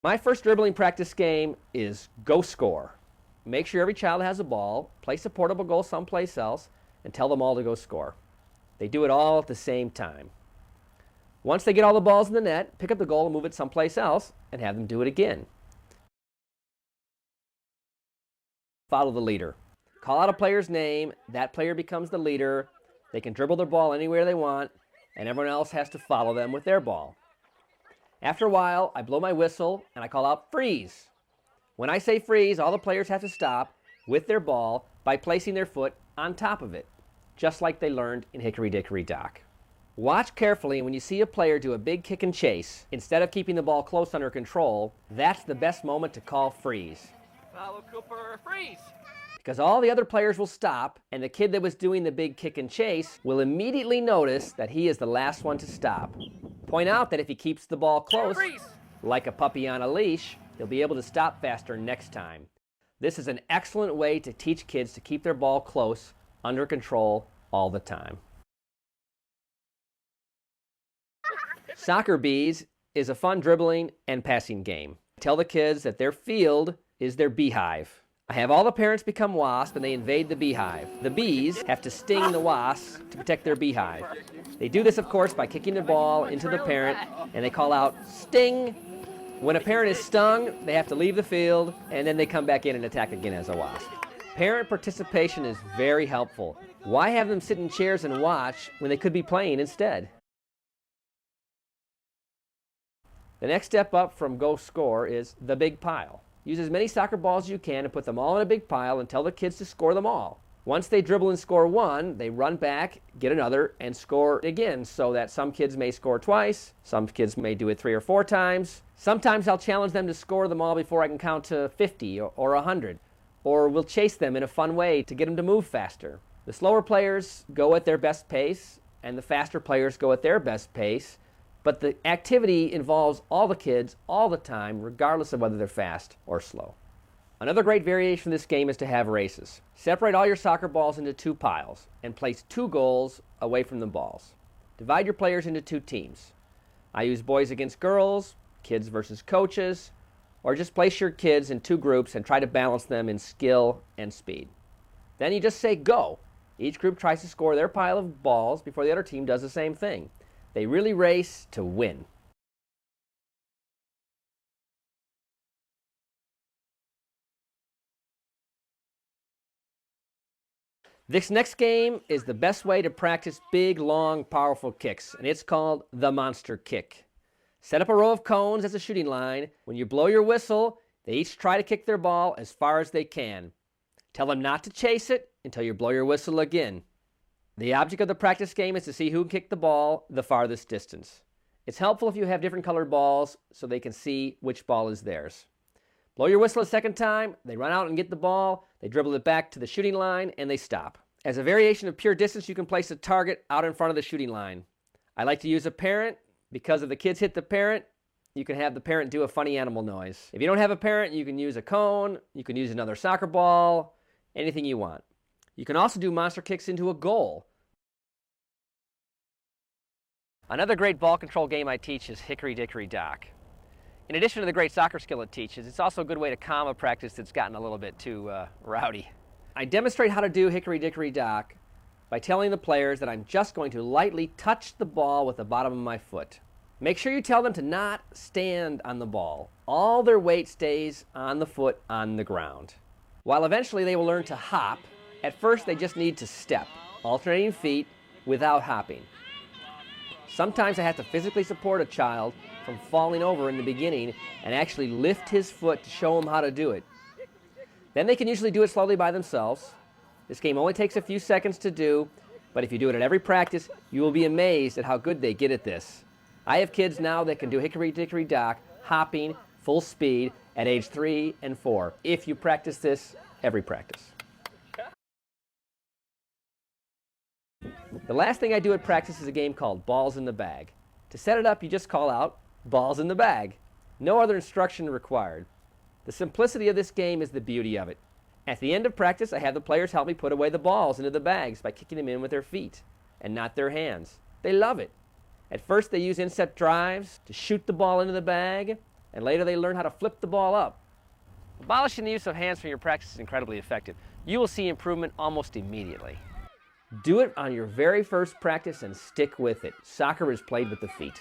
My first dribbling practice game is Go Score. Make sure every child has a ball, place a portable goal someplace else, and tell them all to go score. They do it all at the same time. Once they get all the balls in the net, pick up the goal and move it someplace else, and have them do it again. Follow the leader. Call out a player's name, that player becomes the leader, they can dribble their ball anywhere they want, and everyone else has to follow them with their ball. After a while, I blow my whistle and I call out freeze. When I say freeze, all the players have to stop with their ball by placing their foot on top of it, just like they learned in Hickory Dickory Dock. Watch carefully, and when you see a player do a big kick and chase, instead of keeping the ball close under control, that's the best moment to call freeze. Follow Cooper, freeze! Because all the other players will stop, and the kid that was doing the big kick and chase will immediately notice that he is the last one to stop. Point out that if he keeps the ball close, like a puppy on a leash, he'll be able to stop faster next time. This is an excellent way to teach kids to keep their ball close, under control, all the time. Soccer bees is a fun dribbling and passing game. Tell the kids that their field is their beehive. I have all the parents become wasps and they invade the beehive. The bees have to sting the wasps to protect their beehive. They do this, of course, by kicking the ball into the parent, and they call out, sting! When a parent is stung, they have to leave the field, and then they come back in and attack again as a wasp. Parent participation is very helpful. Why have them sit in chairs and watch when they could be playing instead? The next step up from Go Score is the big pile. Use as many soccer balls as you can and put them all in a big pile and tell the kids to score them all. Once they dribble and score one, they run back, get another, and score again, so that some kids may score twice, some kids may do it 3 or 4 times. Sometimes I'll challenge them to score them all before I can count to 50 or 100, or we'll chase them in a fun way to get them to move faster. The slower players go at their best pace, and the faster players go at their best pace, but the activity involves all the kids all the time, regardless of whether they're fast or slow. Another great variation of this game is to have races. Separate all your soccer balls into 2 piles and place 2 goals away from the balls. Divide your players into 2 teams. I use boys against girls, kids versus coaches, or just place your kids in 2 groups and try to balance them in skill and speed. Then you just say go. Each group tries to score their pile of balls before the other team does the same thing. They really race to win. This next game is the best way to practice big, long, powerful kicks, and it's called the monster kick. Set up a row of cones as a shooting line. When you blow your whistle, they each try to kick their ball as far as they can. Tell them not to chase it until you blow your whistle again. The object of the practice game is to see who can kick the ball the farthest distance. It's helpful if you have different colored balls so they can see which ball is theirs. Blow your whistle a second time, they run out and get the ball, they dribble it back to the shooting line, and they stop. As a variation of pure distance, you can place a target out in front of the shooting line. I like to use a parent because if the kids hit the parent, you can have the parent do a funny animal noise. If you don't have a parent, you can use a cone, you can use another soccer ball, anything you want. You can also do monster kicks into a goal. Another great ball control game I teach is Hickory Dickory Dock. In addition to the great soccer skill it teaches, it's also a good way to calm a practice that's gotten a little bit too rowdy. I demonstrate how to do Hickory Dickory Dock by telling the players that I'm just going to lightly touch the ball with the bottom of my foot. Make sure you tell them to not stand on the ball. All their weight stays on the foot on the ground. While eventually they will learn to hop, at first they just need to step, alternating feet without hopping. Sometimes I have to physically support a child from falling over in the beginning and actually lift his foot to show him how to do it. Then they can usually do it slowly by themselves. This game only takes a few seconds to do, but if you do it at every practice, you will be amazed at how good they get at this. I have kids now that can do Hickory Dickory Dock hopping full speed at age 3 and 4, if you practice this every practice. The last thing I do at practice is a game called Balls in the Bag. To set it up, you just call out, balls in the bag. No other instruction required. The simplicity of this game is the beauty of it. At the end of practice, I have the players help me put away the balls into the bags by kicking them in with their feet and not their hands. They love it. At first, they use inset drives to shoot the ball into the bag. and later they learn how to flip the ball up. Abolishing the use of hands from your practice is incredibly effective. You will see improvement almost immediately. Do it on your very first practice and stick with it. Soccer is played with the feet.